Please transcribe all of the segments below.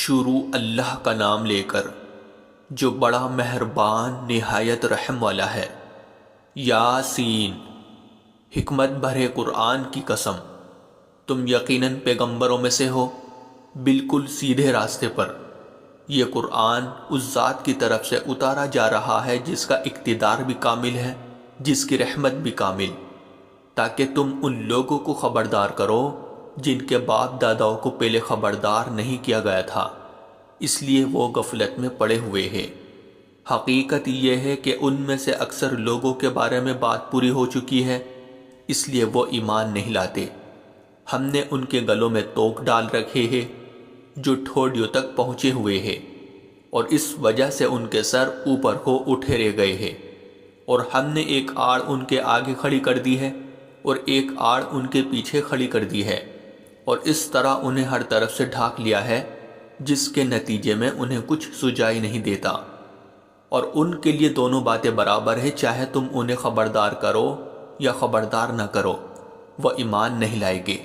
شروع اللہ کا نام لے کر جو بڑا مہربان نہایت رحم والا ہے۔ یاسین، حکمت بھرے قرآن کی قسم، تم یقیناً پیغمبروں میں سے ہو، بالکل سیدھے راستے پر۔ یہ قرآن اس ذات کی طرف سے اتارا جا رہا ہے جس کا اقتدار بھی کامل ہے، جس کی رحمت بھی کامل، تاکہ تم ان لوگوں کو خبردار کرو جن کے باپ داداؤں کو پہلے خبردار نہیں کیا گیا تھا، اس لیے وہ غفلت میں پڑے ہوئے ہیں۔ حقیقت یہ ہے کہ ان میں سے اکثر لوگوں کے بارے میں بات پوری ہو چکی ہے، اس لیے وہ ایمان نہیں لاتے۔ ہم نے ان کے گلوں میں توق ڈال رکھے ہیں جو ٹھوڑیوں تک پہنچے ہوئے ہیں، اور اس وجہ سے ان کے سر اوپر کو اٹھے رہ گئے ہیں، اور ہم نے ایک آڑ ان کے آگے کھڑی کر دی ہے اور ایک آڑ ان کے پیچھے کھڑی کر دی ہے، اور اس طرح انہیں ہر طرف سے ڈھانک لیا ہے، جس کے نتیجے میں انہیں کچھ سجائی نہیں دیتا۔ اور ان کے لیے دونوں باتیں برابر ہیں، چاہے تم انہیں خبردار کرو یا خبردار نہ کرو، وہ ایمان نہیں لائیں گے۔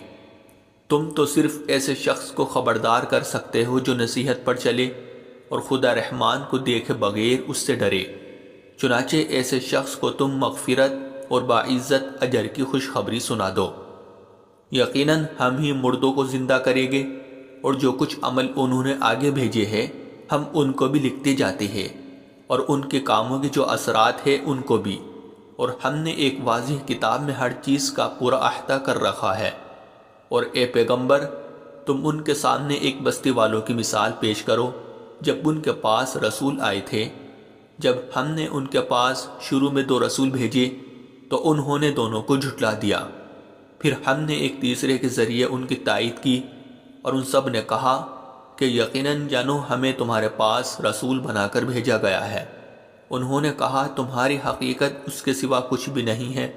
تم تو صرف ایسے شخص کو خبردار کر سکتے ہو جو نصیحت پر چلے اور خدا رحمان کو دیکھے بغیر اس سے ڈرے۔ چنانچہ ایسے شخص کو تم مغفرت اور باعزت اجر کی خوشخبری سنا دو۔ یقیناً ہم ہی مردوں کو زندہ کریں گے، اور جو کچھ عمل انہوں نے آگے بھیجے ہیں ہم ان کو بھی لکھتے جاتے ہیں، اور ان کے کاموں کے جو اثرات ہیں ان کو بھی، اور ہم نے ایک واضح کتاب میں ہر چیز کا پورا احاطہ کر رکھا ہے۔ اور اے پیغمبر، تم ان کے سامنے ایک بستی والوں کی مثال پیش کرو جب ان کے پاس رسول آئے تھے۔ جب ہم نے ان کے پاس شروع میں 2 رسول بھیجے تو انہوں نے دونوں کو جھٹلا دیا، پھر ہم نے ایک تیسرے کے ذریعے ان کی تائید کی، اور ان سب نے کہا کہ یقیناً جانو ہمیں تمہارے پاس رسول بنا کر بھیجا گیا ہے۔ انہوں نے کہا تمہاری حقیقت اس کے سوا کچھ بھی نہیں ہے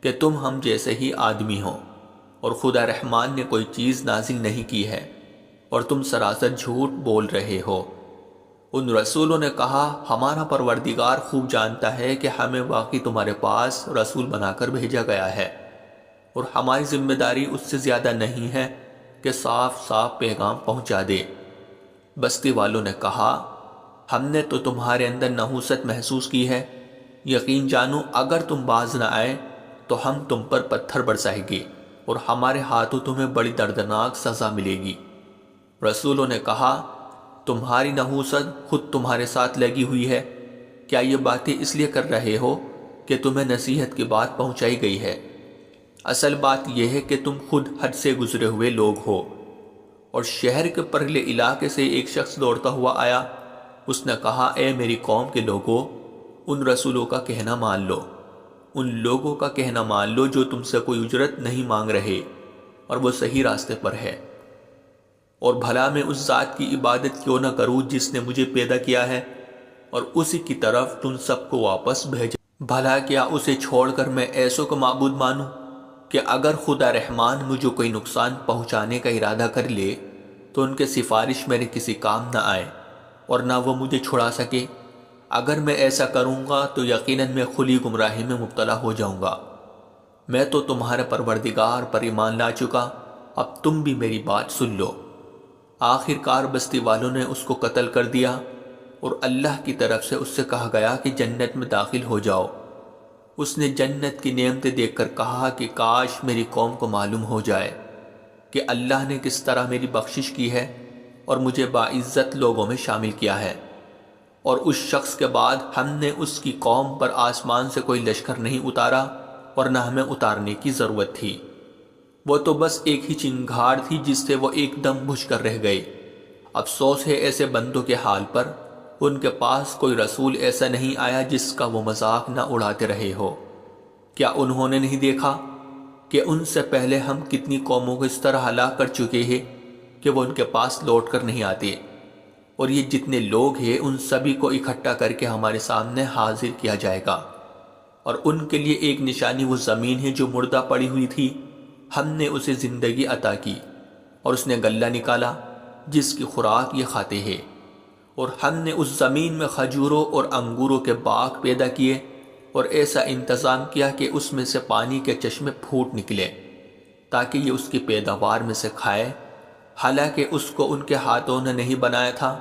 کہ تم ہم جیسے ہی آدمی ہو، اور خدا رحمان نے کوئی چیز نازل نہیں کی ہے، اور تم سراسر جھوٹ بول رہے ہو۔ ان رسولوں نے کہا ہمارا پروردگار خوب جانتا ہے کہ ہمیں واقعی تمہارے پاس رسول بنا کر بھیجا گیا ہے، اور ہماری ذمہ داری اس سے زیادہ نہیں ہے کہ صاف صاف پیغام پہنچا دے۔ بستی والوں نے کہا ہم نے تو تمہارے اندر نحوست محسوس کی ہے، یقین جانو اگر تم باز نہ آئے تو ہم تم پر پتھر برسائیں گے، اور ہمارے ہاتھوں تمہیں بڑی دردناک سزا ملے گی۔ رسولوں نے کہا تمہاری نحوست خود تمہارے ساتھ لگی ہوئی ہے، کیا یہ باتیں اس لیے کر رہے ہو کہ تمہیں نصیحت کی بات پہنچائی گئی ہے؟ اصل بات یہ ہے کہ تم خود حد سے گزرے ہوئے لوگ ہو۔ اور شہر کے پرلے علاقے سے ایک شخص دوڑتا ہوا آیا، اس نے کہا اے میری قوم کے لوگوں، ان رسولوں کا کہنا مان لو، ان لوگوں کا کہنا مان لو جو تم سے کوئی اجرت نہیں مانگ رہے، اور وہ صحیح راستے پر ہے۔ اور بھلا میں اس ذات کی عبادت کیوں نہ کروں جس نے مجھے پیدا کیا ہے اور اسی کی طرف تم سب کو واپس بھیجا؟ بھلا کیا اسے چھوڑ کر میں ایسوں کو معبود مانوں کہ اگر خدا رحمان مجھے کوئی نقصان پہنچانے کا ارادہ کر لے تو ان کے سفارش میرے کسی کام نہ آئے اور نہ وہ مجھے چھڑا سکے؟ اگر میں ایسا کروں گا تو یقیناً میں کھلی گمراہی میں مبتلا ہو جاؤں گا۔ میں تو تمہارے پروردگار پر ایمان لا چکا، اب تم بھی میری بات سن لو۔ آخر کار بستی والوں نے اس کو قتل کر دیا، اور اللہ کی طرف سے اس سے کہا گیا کہ جنت میں داخل ہو جاؤ۔ اس نے جنت کی نعمتیں دیکھ کر کہا کہ کاش میری قوم کو معلوم ہو جائے کہ اللہ نے کس طرح میری بخشش کی ہے اور مجھے باعزت لوگوں میں شامل کیا ہے۔ اور اس شخص کے بعد ہم نے اس کی قوم پر آسمان سے کوئی لشکر نہیں اتارا، اور نہ ہمیں اتارنے کی ضرورت تھی، وہ تو بس ایک ہی چنگھاڑ تھی جس سے وہ ایک دم بجھ کر رہ گئے۔ افسوس ہے ایسے بندوں کے حال پر، ان کے پاس کوئی رسول ایسا نہیں آیا جس کا وہ مذاق نہ اڑاتے رہے ہو۔ کیا انہوں نے نہیں دیکھا کہ ان سے پہلے ہم کتنی قوموں کو اس طرح ہلاک کر چکے ہیں کہ وہ ان کے پاس لوٹ کر نہیں آتے؟ اور یہ جتنے لوگ ہیں ان سبھی کو اکٹھا کر کے ہمارے سامنے حاضر کیا جائے گا، اور ان کے لیے ایک نشانی وہ زمین ہے جو مردہ پڑی ہوئی تھی، ہم نے اسے زندگی عطا کی، اور اس نے غلہ نکالا جس کی خوراک یہ کھاتے ہیں، اور ہم نے اس زمین میں کھجوروں اور انگوروں کے باغ پیدا کیے، اور ایسا انتظام کیا کہ اس میں سے پانی کے چشمے پھوٹ نکلے تاکہ یہ اس کی پیداوار میں سے کھائے، حالانکہ اس کو ان کے ہاتھوں نے نہیں بنایا تھا،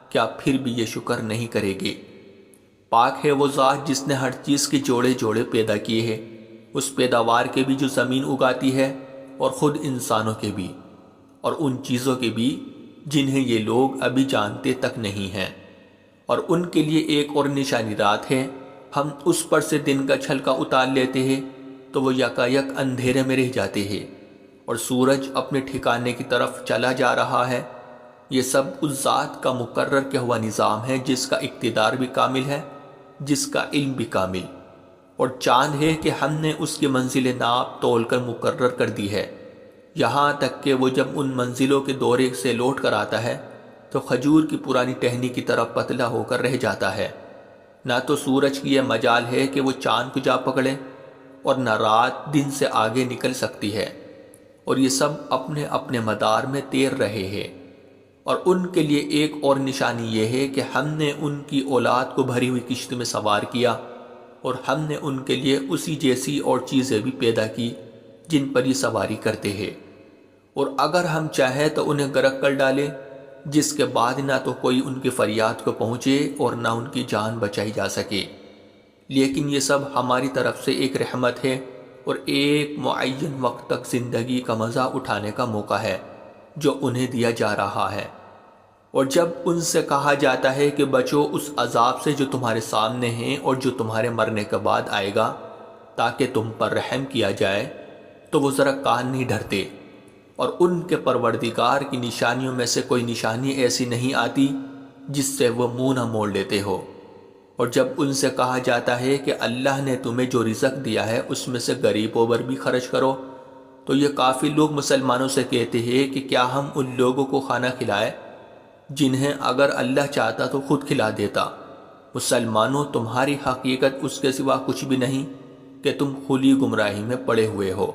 کیا پھر بھی یہ شکر نہیں کرے گے؟ پاک ہے وہ ذات جس نے ہر چیز کے جوڑے جوڑے پیدا کیے ہیں، اس پیداوار کے بھی جو زمین اگاتی ہے اور خود انسانوں کے بھی، اور ان چیزوں کے بھی جنہیں یہ لوگ ابھی جانتے تک نہیں ہیں۔ اور ان کے لیے ایک اور نشانی رات ہے، ہم اس پر سے دن کا چھلکا اتار لیتے ہیں تو وہ یکایک اندھیرے میں رہ جاتے ہیں، اور سورج اپنے ٹھکانے کی طرف چلا جا رہا ہے۔ یہ سب اس ذات کا مقرر کیا ہوا نظام ہے جس کا اقتدار بھی کامل ہے، جس کا علم بھی کامل۔ اور چاند ہے کہ ہم نے اس کی منزل ناپ تول کر مقرر کر دی ہے، یہاں تک کہ وہ جب ان منزلوں کے دورے سے لوٹ کر آتا ہے تو کھجور کی پرانی ٹہنی کی طرح پتلا ہو کر رہ جاتا ہے۔ نہ تو سورج کی یہ مجال ہے کہ وہ چاند کو جا پکڑے، اور نہ رات دن سے آگے نکل سکتی ہے، اور یہ سب اپنے اپنے مدار میں تیر رہے ہیں۔ اور ان کے لیے ایک اور نشانی یہ ہے کہ ہم نے ان کی اولاد کو بھری ہوئی کشتی میں سوار کیا، اور ہم نے ان کے لیے اسی جیسی اور چیزیں بھی پیدا کی جن پر یہ سواری کرتے ہیں، اور اگر ہم چاہیں تو انہیں غرق کر ڈالیں، جس کے بعد نہ تو کوئی ان کی فریاد کو پہنچے اور نہ ان کی جان بچائی جا سکے۔ لیکن یہ سب ہماری طرف سے ایک رحمت ہے اور ایک معین وقت تک زندگی کا مزہ اٹھانے کا موقع ہے جو انہیں دیا جا رہا ہے۔ اور جب ان سے کہا جاتا ہے کہ بچو اس عذاب سے جو تمہارے سامنے ہیں اور جو تمہارے مرنے کے بعد آئے گا تاکہ تم پر رحم کیا جائے، تو وہ ذرا کان نہیں دھرتے، اور ان کے پروردگار کی نشانیوں میں سے کوئی نشانی ایسی نہیں آتی جس سے وہ منہ نہ موڑ لیتے ہو۔ اور جب ان سے کہا جاتا ہے کہ اللہ نے تمہیں جو رزق دیا ہے اس میں سے غریبوں پر بھی خرچ کرو، تو یہ کافی لوگ مسلمانوں سے کہتے ہیں کہ کیا ہم ان لوگوں کو کھانا کھلائے جنہیں اگر اللہ چاہتا تو خود کھلا دیتا۔ مسلمانوں، تمہاری حقیقت اس کے سوا کچھ بھی نہیں کہ تم کھلی گمراہی میں پڑے ہوئے ہو۔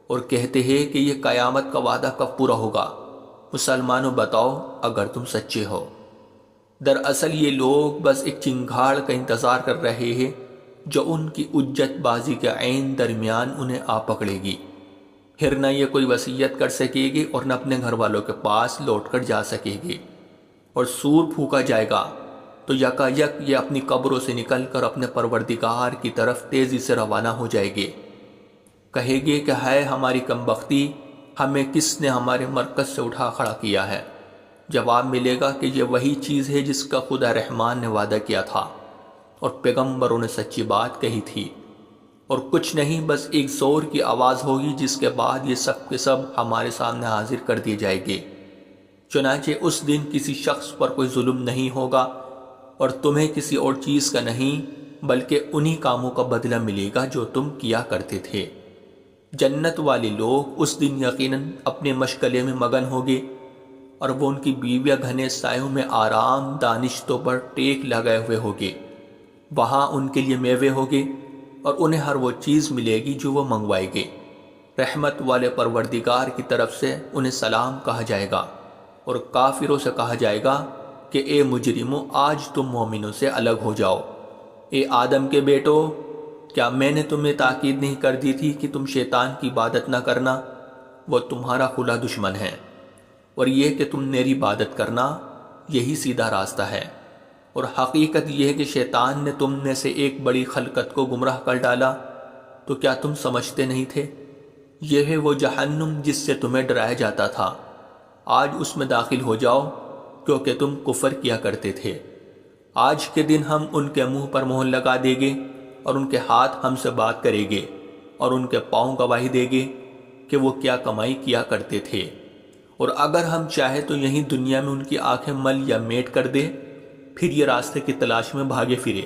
اور کہتے ہیں کہ یہ قیامت کا وعدہ کب پورا ہوگا؟ مسلمانوں بتاؤ اگر تم سچے ہو۔ دراصل یہ لوگ بس ایک چنگھاڑ کا انتظار کر رہے ہیں جو ان کی اجت بازی کے عین درمیان انہیں آ پکڑے گی۔ پھر نہ یہ کوئی وصیت کر سکے گی اور نہ اپنے گھر والوں کے پاس لوٹ کر جا سکے گی۔ اور سور پھونکا جائے گا تو یکایک یہ اپنی قبروں سے نکل کر اپنے پروردگار کی طرف تیزی سے روانہ ہو جائے گے۔ کہے گے کہ ہے ہماری کمبختی، ہمیں کس نے ہمارے مرکز سے اٹھا کھڑا کیا ہے؟ جواب ملے گا کہ یہ وہی چیز ہے جس کا خدا رحمان نے وعدہ کیا تھا اور پیغمبروں نے سچی بات کہی تھی، اور کچھ نہیں، بس ایک زور کی آواز ہوگی جس کے بعد یہ سب کے سب ہمارے سامنے حاضر کر دیے جائے گے۔ چنانچہ اس دن کسی شخص پر کوئی ظلم نہیں ہوگا اور تمہیں کسی اور چیز کا نہیں بلکہ انہی کاموں کا بدلہ ملے گا جو تم کیا کرتے تھے۔ جنت والے لوگ اس دن یقیناً اپنے مشغلے میں مگن ہوگے، اور وہ ان کی بیویاں گھنے سایوں میں آرام دانشتوں پر ٹیک لگائے ہوئے ہوگے۔ وہاں ان کے لیے میوے ہوگے اور انہیں ہر وہ چیز ملے گی جو وہ منگوائے گے۔ رحمت والے پروردگار کی طرف سے انہیں سلام کہا جائے گا، اور کافروں سے کہا جائے گا کہ اے مجرموں، آج تم مومنوں سے الگ ہو جاؤ۔ اے آدم کے بیٹو، کیا میں نے تمہیں تاکید نہیں کر دی تھی کہ تم شیطان کی عبادت نہ کرنا؟ وہ تمہارا کھلا دشمن ہے، اور یہ کہ تم میری عبادت کرنا، یہی سیدھا راستہ ہے۔ اور حقیقت یہ ہے کہ شیطان نے تم میں سے ایک بڑی خلقت کو گمراہ کر ڈالا، تو کیا تم سمجھتے نہیں تھے؟ یہ ہے وہ جہنم جس سے تمہیں ڈرایا جاتا تھا، آج اس میں داخل ہو جاؤ کیونکہ تم کفر کیا کرتے تھے۔ آج کے دن ہم ان کے منہ پر مہر لگا دیں گے، اور ان کے ہاتھ ہم سے بات کریں گے، اور ان کے پاؤں گواہی دیں گے کہ وہ کیا کمائی کیا کرتے تھے۔ اور اگر ہم چاہیں تو یہیں دنیا میں ان کی آنکھیں مل یا میٹ کر دے، پھر یہ راستے کی تلاش میں بھاگے پھرے،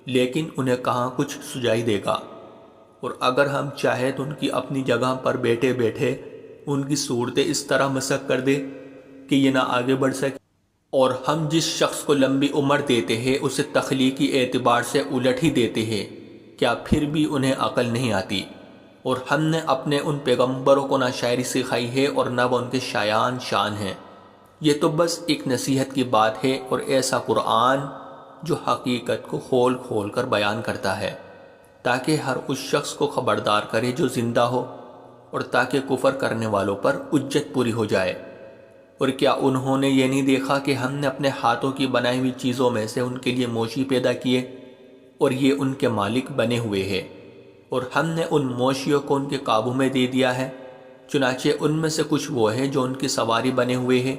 لیکن انہیں کہاں کچھ سجائی دے گا۔ اور اگر ہم چاہیں تو ان کی اپنی جگہ پر بیٹھے بیٹھے ان کی صورتیں اس طرح مسخ کر دے کہ یہ نہ آگے بڑھ سکے۔ اور ہم جس شخص کو لمبی عمر دیتے ہیں اسے تخلیقی اعتبار سے الٹ ہی دیتے ہیں، کیا پھر بھی انہیں عقل نہیں آتی؟ اور ہم نے اپنے ان پیغمبروں کو نہ شاعری سکھائی ہے اور نہ وہ ان کے شایان شان ہیں۔ یہ تو بس ایک نصیحت کی بات ہے، اور ایسا قرآن جو حقیقت کو کھول کھول کر بیان کرتا ہے تاکہ ہر اس شخص کو خبردار کرے جو زندہ ہو، اور تاکہ کفر کرنے والوں پر حجت پوری ہو جائے۔ اور کیا انہوں نے یہ نہیں دیکھا کہ ہم نے اپنے ہاتھوں کی بنائی ہوئی چیزوں میں سے ان کے لیے موشی پیدا کیے اور یہ ان کے مالک بنے ہوئے ہیں، اور ہم نے ان موشیوں کو ان کے قابو میں دے دیا ہے، چنانچہ ان میں سے کچھ وہ ہیں جو ان کی سواری بنے ہوئے ہیں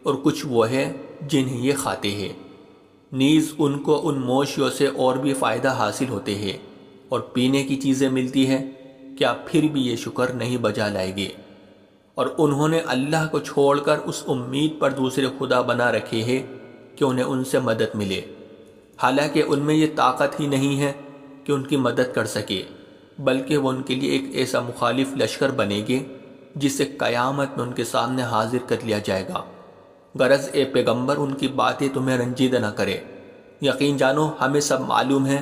اور کچھ وہ ہیں جنہیں یہ کھاتے ہیں۔ نیز ان کو ان موشیوں سے اور بھی فائدہ حاصل ہوتے ہیں اور پینے کی چیزیں ملتی ہیں، کیا پھر بھی یہ شکر نہیں بجا لائے گے؟ اور انہوں نے اللہ کو چھوڑ کر اس امید پر دوسرے خدا بنا رکھے ہیں کہ انہیں ان سے مدد ملے، حالانکہ ان میں یہ طاقت ہی نہیں ہے کہ ان کی مدد کر سکے، بلکہ وہ ان کے لیے ایک ایسا مخالف لشکر بنے گے جسے قیامت میں ان کے سامنے حاضر کر لیا جائے گا۔ غرض اے پیغمبر ان کی باتیں تمہیں رنجیدہ نہ کرے، یقین جانو ہمیں سب معلوم ہے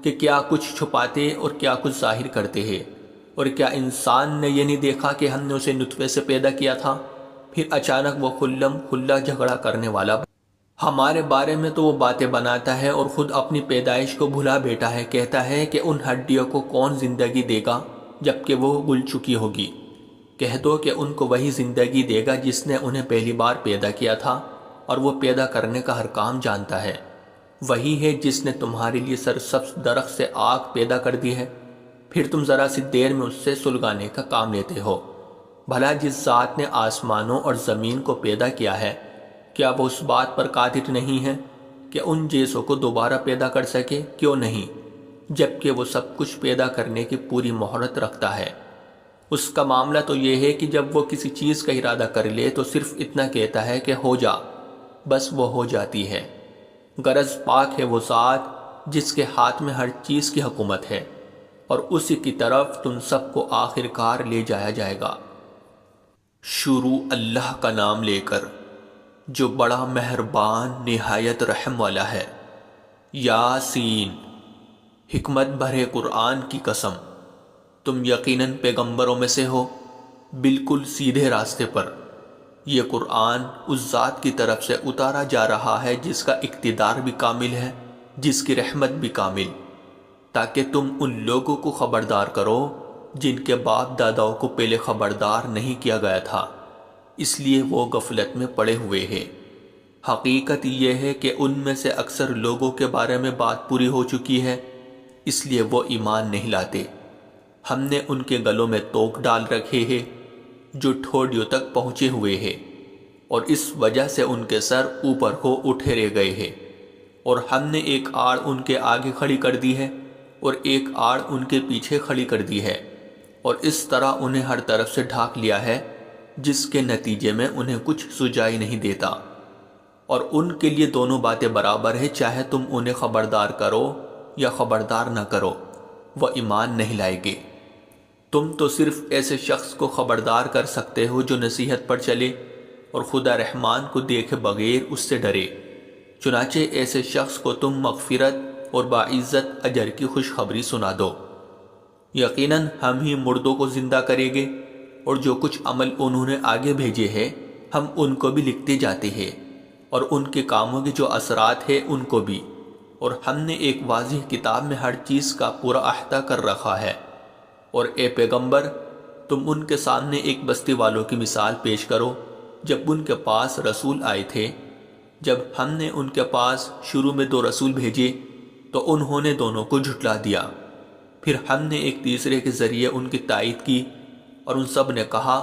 کہ کیا کچھ چھپاتے اور کیا کچھ ظاہر کرتے ہیں۔ اور کیا انسان نے یہ نہیں دیکھا کہ ہم نے اسے نطفے سے پیدا کیا تھا، پھر اچانک وہ خلم کھلا جھگڑا کرنے والا ہمارے بارے میں تو وہ باتیں بناتا ہے اور خود اپنی پیدائش کو بھلا بیٹھا ہے، کہتا ہے کہ ان ہڈیوں کو کون زندگی دے گا جبکہ وہ گل چکی ہوگی۔ کہہ دو کہ ان کو وہی زندگی دے گا جس نے انہیں پہلی بار پیدا کیا تھا، اور وہ پیدا کرنے کا ہر کام جانتا ہے۔ وہی ہے جس نے تمہارے لیے سرسبز درخت سے آگ پیدا کر دی ہے، پھر تم ذرا سی دیر میں اس سے سلگانے کا کام لیتے ہو۔ بھلا جس ذات نے آسمانوں اور زمین کو پیدا کیا ہے، کیا وہ اس بات پر قادر نہیں ہے کہ ان جیسوں کو دوبارہ پیدا کر سکے؟ کیوں نہیں، جبکہ وہ سب کچھ پیدا کرنے کی پوری مہارت رکھتا ہے۔ اس کا معاملہ تو یہ ہے کہ جب وہ کسی چیز کا ارادہ کر لے تو صرف اتنا کہتا ہے کہ ہو جا، بس وہ ہو جاتی ہے۔ غرض پاک ہے وہ ذات جس کے ہاتھ میں ہر چیز کی حکومت ہے، اور اسی کی طرف تم سب کو آخر کار لے جایا جائے گا۔ شروع اللہ کا نام لے کر جو بڑا مہربان نہایت رحم والا ہے۔ یاسین، حکمت بھرے قرآن کی قسم، تم یقیناً پیغمبروں میں سے ہو، بالکل سیدھے راستے پر۔ یہ قرآن اس ذات کی طرف سے اتارا جا رہا ہے جس کا اقتدار بھی کامل ہے، جس کی رحمت بھی کامل، تاکہ تم ان لوگوں کو خبردار کرو جن کے باپ داداؤں کو پہلے خبردار نہیں کیا گیا تھا، اس لیے وہ غفلت میں پڑے ہوئے ہیں۔ حقیقت یہ ہے کہ ان میں سے اکثر لوگوں کے بارے میں بات پوری ہو چکی ہے، اس لیے وہ ایمان نہیں لاتے۔ ہم نے ان کے گلوں میں توق ڈال رکھے ہیں جو ٹھوڑیوں تک پہنچے ہوئے ہیں، اور اس وجہ سے ان کے سر اوپر کو اٹھے رہ گئے ہیں، اور ہم نے ایک آڑ ان کے آگے کھڑی کر دی ہے اور ایک آڑ ان کے پیچھے کھڑی کر دی ہے، اور اس طرح انہیں ہر طرف سے ڈھانک لیا ہے، جس کے نتیجے میں انہیں کچھ سجائی نہیں دیتا۔ اور ان کے لیے دونوں باتیں برابر ہے، چاہے تم انہیں خبردار کرو یا خبردار نہ کرو، وہ ایمان نہیں لائے گے۔ تم تو صرف ایسے شخص کو خبردار کر سکتے ہو جو نصیحت پر چلے اور خدا رحمان کو دیکھے بغیر اس سے ڈرے، چنانچہ ایسے شخص کو تم مغفرت اور باعزت اجر کی خوشخبری سنا دو۔ یقیناً ہم ہی مردوں کو زندہ کریں گے، اور جو کچھ عمل انہوں نے آگے بھیجے ہیں ہم ان کو بھی لکھتے جاتے ہیں، اور ان کے کاموں کے جو اثرات ہیں ان کو بھی، اور ہم نے ایک واضح کتاب میں ہر چیز کا پورا احاطہ کر رکھا ہے۔ اور اے پیغمبر، تم ان کے سامنے ایک بستی والوں کی مثال پیش کرو جب ان کے پاس رسول آئے تھے۔ جب ہم نے ان کے پاس شروع میں 2 رسول بھیجے تو انہوں نے دونوں کو جھٹلا دیا، پھر ہم نے ایک تیسرے کے ذریعے ان کی تائید کی، اور ان سب نے کہا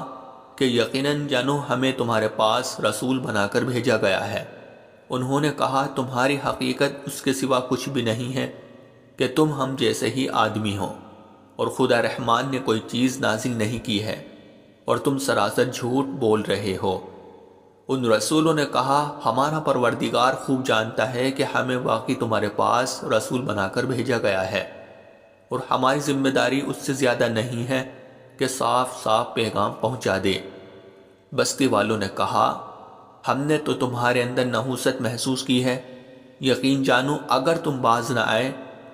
کہ یقیناً جانو ہمیں تمہارے پاس رسول بنا کر بھیجا گیا ہے۔ انہوں نے کہا تمہاری حقیقت اس کے سوا کچھ بھی نہیں ہے کہ تم ہم جیسے ہی آدمی ہو، اور خدا رحمان نے کوئی چیز نازل نہیں کی ہے، اور تم سراسر جھوٹ بول رہے ہو۔ ان رسولوں نے کہا ہمارا پروردگار خوب جانتا ہے کہ ہمیں واقعی تمہارے پاس رسول بنا کر بھیجا گیا ہے، اور ہماری ذمہ داری اس سے زیادہ نہیں ہے کہ صاف صاف پیغام پہنچا دے۔ بستی والوں نے کہا ہم نے تو تمہارے اندر نحوست محسوس کی ہے، یقین جانو اگر تم باز نہ آئے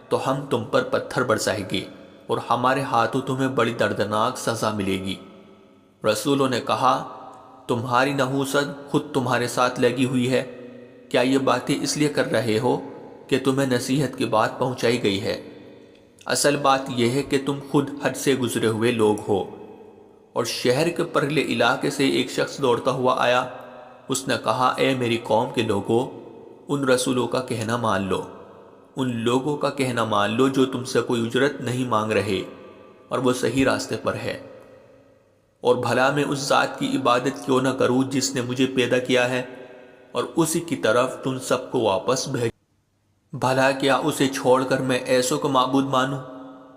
تو ہم تم پر پتھر برسائیں گے، اور ہمارے ہاتھوں تمہیں بڑی دردناک سزا ملے گی۔ رسولوں نے کہا تمہاری نحوست خود تمہارے ساتھ لگی ہوئی ہے، کیا یہ باتیں اس لیے کر رہے ہو کہ تمہیں نصیحت کی بات پہنچائی گئی ہے؟ اصل بات یہ ہے کہ تم خود حد سے گزرے ہوئے لوگ ہو۔ اور شہر کے پرلے علاقے سے ایک شخص دوڑتا ہوا آیا اس نے کہا اے میری قوم کے لوگوں، ان رسولوں کا کہنا مان لو، ان لوگوں کا کہنا مان لو جو تم سے کوئی اجرت نہیں مانگ رہے اور وہ صحیح راستے پر ہے، اور بھلا میں اس ذات کی عبادت کیوں نہ کروں جس نے مجھے پیدا کیا ہے اور اسی کی طرف تم سب کو واپس بھیج۔ بھلا کیا اسے چھوڑ کر میں ایسوں کو معبود مانوں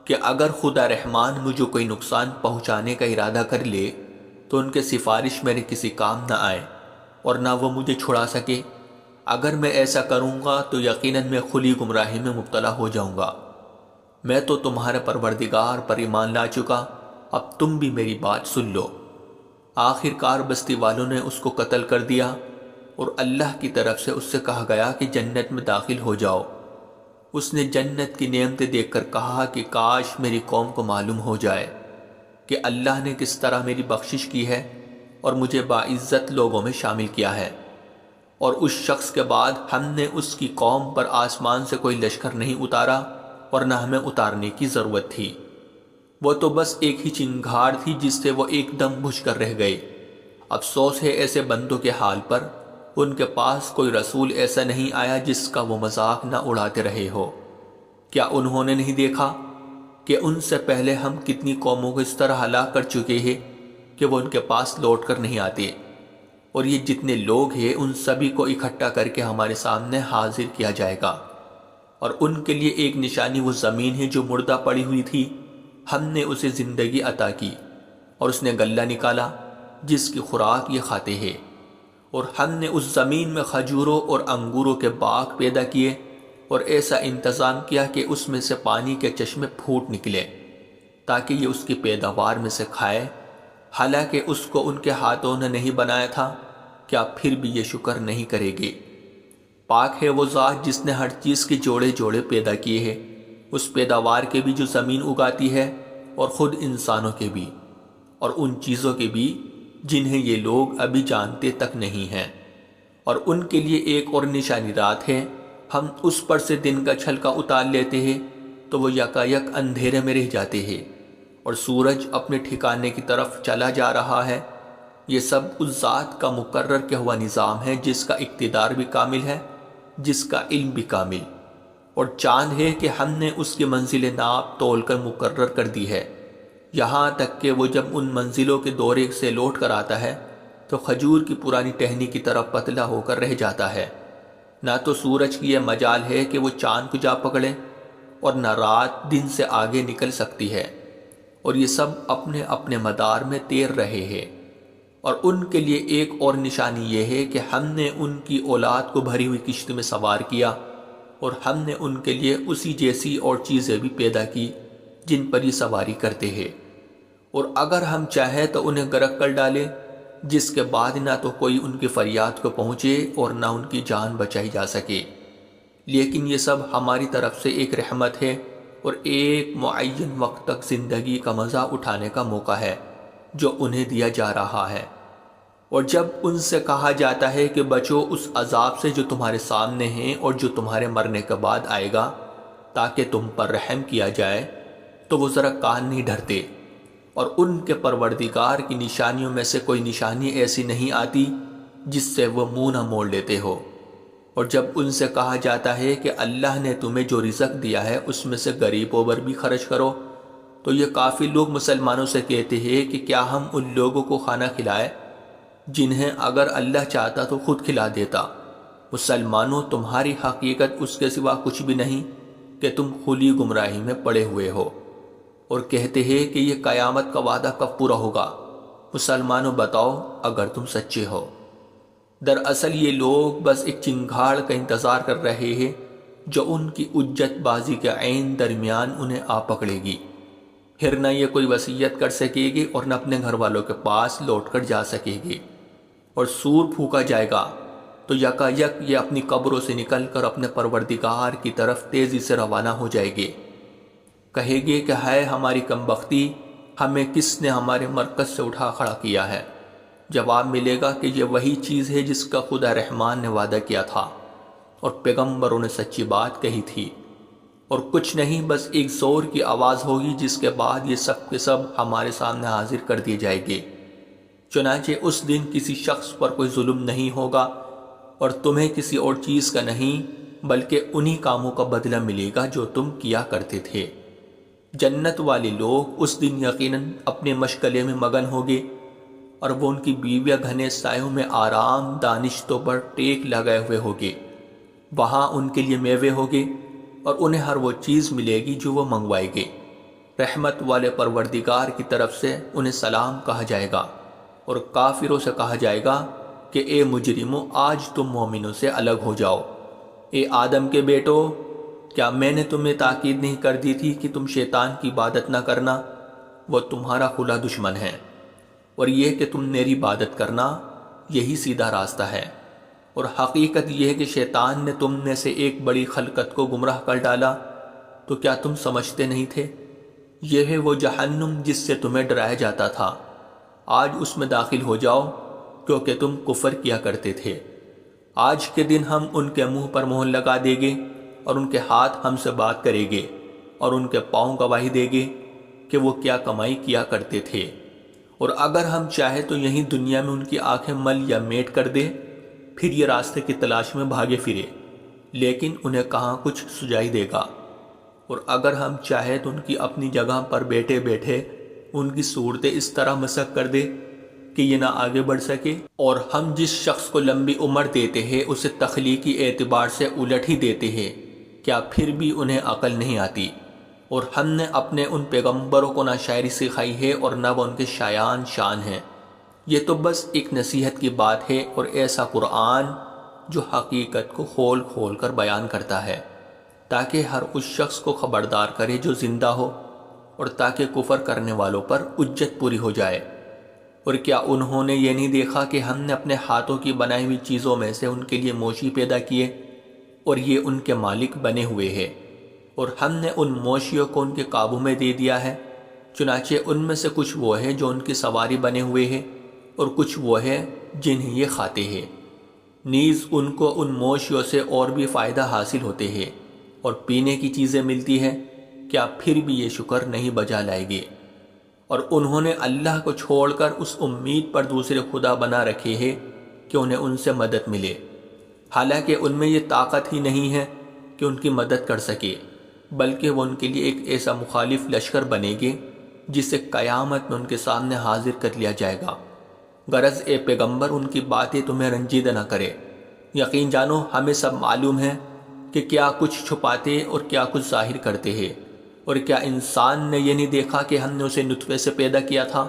کہ اگر خدا رحمان مجھے کوئی نقصان پہنچانے کا ارادہ کر لے تو ان کے سفارش میرے کسی کام نہ آئے اور نہ وہ مجھے چھڑا سکے؟ اگر میں ایسا کروں گا تو یقیناً میں کھلی گمراہی میں مبتلا ہو جاؤں گا۔ میں تو تمہارے پروردگار پر ایمان لا چکا، اب تم بھی میری بات سن لو۔ آخر کار بستی والوں نے اس کو قتل کر دیا اور اللہ کی طرف سے اس سے کہا گیا کہ جنت میں داخل ہو جاؤ۔ اس نے جنت کی نعمتیں دیکھ کر کہا کہ کاش میری قوم کو معلوم ہو جائے کہ اللہ نے کس طرح میری بخشش کی ہے اور مجھے باعزت لوگوں میں شامل کیا ہے۔ اور اس شخص کے بعد ہم نے اس کی قوم پر آسمان سے کوئی لشکر نہیں اتارا اور نہ ہمیں اتارنے کی ضرورت تھی، وہ تو بس ایک ہی چنگھاڑ تھی جس سے وہ ایک دم بجھ کر رہ گئے۔ افسوس ہے ایسے بندوں کے حال پر، ان کے پاس کوئی رسول ایسا نہیں آیا جس کا وہ مذاق نہ اڑاتے رہے ہو۔ کیا انہوں نے نہیں دیکھا کہ ان سے پہلے ہم کتنی قوموں کو اس طرح ہلاک کر چکے ہیں کہ وہ ان کے پاس لوٹ کر نہیں آتے، اور یہ جتنے لوگ ہیں ان سبھی کو اکٹھا کر کے ہمارے سامنے حاضر کیا جائے گا، اور ان کے لیے ایک نشانی وہ زمین ہے جو مردہ پڑی ہوئی تھی، ہم نے اسے زندگی عطا کی اور اس نے غلہ نکالا جس کی خوراک یہ کھاتے ہیں، اور ہم نے اس زمین میں کھجوروں اور انگوروں کے باغ پیدا کیے اور ایسا انتظام کیا کہ اس میں سے پانی کے چشمے پھوٹ نکلے تاکہ یہ اس کی پیداوار میں سے کھائے، حالانکہ اس کو ان کے ہاتھوں نے نہیں بنایا تھا، کیا پھر بھی یہ شکر نہیں کرے گے؟ پاک ہے وہ ذات جس نے ہر چیز کے جوڑے جوڑے پیدا کیے ہیں، اس پیداوار کے بھی جو زمین اگاتی ہے اور خود انسانوں کے بھی، اور ان چیزوں کے بھی جنہیں یہ لوگ ابھی جانتے تک نہیں ہیں۔ اور ان کے لیے ایک اور نشانی رات ہے، ہم اس پر سے دن کا چھلکا اتار لیتے ہیں تو وہ یکایک اندھیرے میں رہ جاتے ہیں اور سورج اپنے ٹھکانے کی طرف چلا جا رہا ہے۔ یہ سب اس ذات کا مقرر کیا ہوا نظام ہے جس کا اقتدار بھی کامل ہے، جس کا علم بھی کامل، اور چاند ہے کہ ہم نے اس کی منزل ناپ تول کر مقرر کر دی ہے، یہاں تک کہ وہ جب ان منزلوں کے دورے سے لوٹ کر آتا ہے تو کھجور کی پرانی ٹہنی کی طرف پتلا ہو کر رہ جاتا ہے۔ نہ تو سورج کی یہ مجال ہے کہ وہ چاند کو جا پکڑے اور نہ رات دن سے آگے نکل سکتی ہے، اور یہ سب اپنے اپنے مدار میں تیر رہے ہیں۔ اور ان کے لیے ایک اور نشانی یہ ہے کہ ہم نے ان کی اولاد کو بھری ہوئی کشتی میں سوار کیا اور ہم نے ان کے لیے اسی جیسی اور چیزیں بھی پیدا کی جن پر یہ سواری کرتے ہیں، اور اگر ہم چاہیں تو انہیں غرق کر ڈالے، جس کے بعد نہ تو کوئی ان کی فریاد کو پہنچے اور نہ ان کی جان بچائی جا سکے۔ لیکن یہ سب ہماری طرف سے ایک رحمت ہے اور ایک معین وقت تک زندگی کا مزہ اٹھانے کا موقع ہے جو انہیں دیا جا رہا ہے۔ اور جب ان سے کہا جاتا ہے کہ بچو اس عذاب سے جو تمہارے سامنے ہیں اور جو تمہارے مرنے کے بعد آئے گا تاکہ تم پر رحم کیا جائے، تو وہ ذرا کان نہیں دھرتے، اور ان کے پروردگار کی نشانیوں میں سے کوئی نشانی ایسی نہیں آتی جس سے وہ منہ نہ موڑ لیتے ہو۔ اور جب ان سے کہا جاتا ہے کہ اللہ نے تمہیں جو رزق دیا ہے اس میں سے غریبوں پر بھی خرچ کرو، تو یہ کافی لوگ مسلمانوں سے کہتے ہیں کہ کیا ہم ان لوگوں کو کھانا کھلائے جنہیں اگر اللہ چاہتا تو خود کھلا دیتا۔ مسلمانوں، تمہاری حقیقت اس کے سوا کچھ بھی نہیں کہ تم کھلی گمراہی میں پڑے ہوئے ہو، اور کہتے ہیں کہ یہ قیامت کا وعدہ کب پورا ہوگا؟ مسلمانوں بتاؤ اگر تم سچے ہو۔ دراصل یہ لوگ بس ایک چنگھاڑ کا انتظار کر رہے ہیں جو ان کی اجت بازی کے عین درمیان انہیں آ پکڑے گی، پھر نہ یہ کوئی وصیت کر سکے گی اور نہ اپنے گھر والوں کے پاس لوٹ کر جا سکے گی، اور سور پھونکا جائے گا تو یکایک یہ اپنی قبروں سے نکل کر اپنے پروردگار کی طرف تیزی سے روانہ ہو جائے گی۔ کہے گی کہ ہے ہماری کمبختی، ہمیں کس نے ہمارے مرکز سے اٹھا کھڑا کیا ہے؟ جواب ملے گا کہ یہ وہی چیز ہے جس کا خدا رحمان نے وعدہ کیا تھا اور پیغمبروں نے سچی بات کہی تھی، اور کچھ نہیں، بس ایک زور کی آواز ہوگی جس کے بعد یہ سب کے سب ہمارے سامنے حاضر کر دیے جائے گے۔ چنانچہ اس دن کسی شخص پر کوئی ظلم نہیں ہوگا اور تمہیں کسی اور چیز کا نہیں بلکہ انہی کاموں کا بدلہ ملے گا جو تم کیا کرتے تھے۔ جنت والے لوگ اس دن یقیناً اپنے مشغلے میں مگن ہوگے، اور وہ ان کی بیویاں گھنے سایوں میں آرام دانشتوں پر ٹیک لگائے ہوئے ہوگے۔ وہاں ان کے لیے میوے ہوگے اور انہیں ہر وہ چیز ملے گی جو وہ منگوائے گے۔ رحمت والے پروردگار کی طرف سے انہیں سلام کہا جائے گا، اور کافروں سے کہا جائے گا کہ اے مجرموں، آج تم مومنوں سے الگ ہو جاؤ۔ اے آدم کے بیٹو، کیا میں نے تمہیں تاکید نہیں کر دی تھی کہ تم شیطان کی عبادت نہ کرنا؟ وہ تمہارا کھلا دشمن ہے، اور یہ کہ تم میری عبادت کرنا، یہی سیدھا راستہ ہے۔ اور حقیقت یہ ہے کہ شیطان نے تم میں سے ایک بڑی خلقت کو گمراہ کر ڈالا، تو کیا تم سمجھتے نہیں تھے؟ یہ ہے وہ جہنم جس سے تمہیں ڈرایا جاتا تھا، آج اس میں داخل ہو جاؤ، کیونکہ تم کفر کیا کرتے تھے۔ آج کے دن ہم ان کے منہ پر مہر لگا دیں گے، اور ان کے ہاتھ ہم سے بات کریں گے، اور ان کے پاؤں گواہی دیں گے کہ وہ کیا کمائی کیا کرتے تھے۔ اور اگر ہم چاہیں تو یہیں دنیا میں ان کی آنکھیں مل یا میٹ کر دے، پھر یہ راستے کی تلاش میں بھاگے پھرے، لیکن انہیں کہاں کچھ سجائی دے گا۔ اور اگر ہم چاہیں تو ان کی اپنی جگہ پر بیٹھے بیٹھے ان کی صورتیں اس طرح مسخ کر دے کہ یہ نہ آگے بڑھ سکے۔ اور ہم جس شخص کو لمبی عمر دیتے ہیں اسے تخلیقی اعتبار سے الٹ ہی دیتے ہیں، کیا پھر بھی انہیں عقل نہیں آتی؟ اور ہم نے اپنے ان پیغمبروں کو نہ شاعری سکھائی ہے اور نہ وہ ان کے شایان شان ہیں۔ یہ تو بس ایک نصیحت کی بات ہے، اور ایسا قرآن جو حقیقت کو کھول کھول کر بیان کرتا ہے، تاکہ ہر اس شخص کو خبردار کرے جو زندہ ہو، اور تاکہ کفر کرنے والوں پر حجت پوری ہو جائے۔ اور کیا انہوں نے یہ نہیں دیکھا کہ ہم نے اپنے ہاتھوں کی بنائی ہوئی چیزوں میں سے ان کے لیے موشی پیدا کیے، اور یہ ان کے مالک بنے ہوئے ہیں، اور ہم نے ان موشیوں کو ان کے قابو میں دے دیا ہے، چنانچہ ان میں سے کچھ وہ ہیں جو ان کی سواری بنے ہوئے ہیں، اور کچھ وہ ہیں جنہیں یہ کھاتے ہیں۔ نیز ان کو ان موشیوں سے اور بھی فائدہ حاصل ہوتے ہیں، اور پینے کی چیزیں ملتی ہیں، کیا پھر بھی یہ شکر نہیں بجا لائے گے؟ اور انہوں نے اللہ کو چھوڑ کر اس امید پر دوسرے خدا بنا رکھے ہیں کہ انہیں ان سے مدد ملے، حالانکہ ان میں یہ طاقت ہی نہیں ہے کہ ان کی مدد کر سکے، بلکہ وہ ان کے لیے ایک ایسا مخالف لشکر بنے گے جسے قیامت میں ان کے سامنے حاضر کر لیا جائے گا۔ غرض اے پیغمبر، ان کی باتیں تمہیں رنجیدہ نہ کرے۔ یقین جانو ہمیں سب معلوم ہے کہ کیا کچھ چھپاتے اور کیا کچھ ظاہر کرتے ہیں۔ اور کیا انسان نے یہ نہیں دیکھا کہ ہم نے اسے نطفے سے پیدا کیا تھا،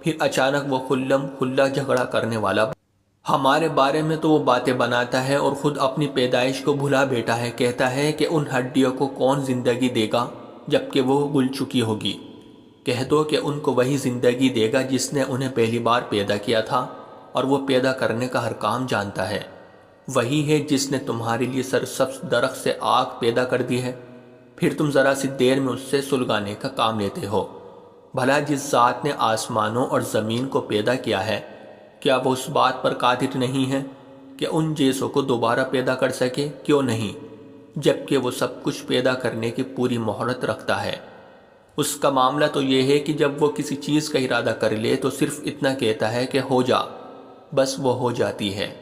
پھر اچانک وہ خلم کھلا جھگڑا کرنے والا ہمارے بارے میں تو وہ باتیں بناتا ہے، اور خود اپنی پیدائش کو بھلا بیٹھا ہے۔ کہتا ہے کہ ان ہڈیوں کو کون زندگی دے گا جبکہ وہ گل چکی ہوگی؟ کہہ دو کہ ان کو وہی زندگی دے گا جس نے انہیں پہلی بار پیدا کیا تھا، اور وہ پیدا کرنے کا ہر کام جانتا ہے۔ وہی ہے جس نے تمہارے لیے سرسبز درخت سے آگ پیدا کر دی ہے، پھر تم ذرا سی دیر میں اس سے سلگانے کا کام لیتے ہو۔ بھلا جس ذات نے آسمانوں اور زمین کو پیدا کیا ہے، کیا وہ اس بات پر قادر نہیں ہے کہ ان جیسوں کو دوبارہ پیدا کر سکے؟ کیوں نہیں، جبکہ وہ سب کچھ پیدا کرنے کی پوری مہارت رکھتا ہے۔ اس کا معاملہ تو یہ ہے کہ جب وہ کسی چیز کا ارادہ کر لے تو صرف اتنا کہتا ہے کہ ہو جا، بس وہ ہو جاتی ہے۔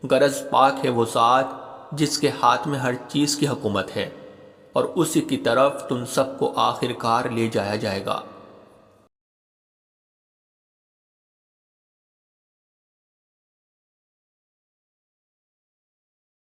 غرض پاک ہے وہ ذات جس کے ہاتھ میں ہر چیز کی حکومت ہے، اور اسی کی طرف تم سب کو آخر کار لے جایا جائے گا۔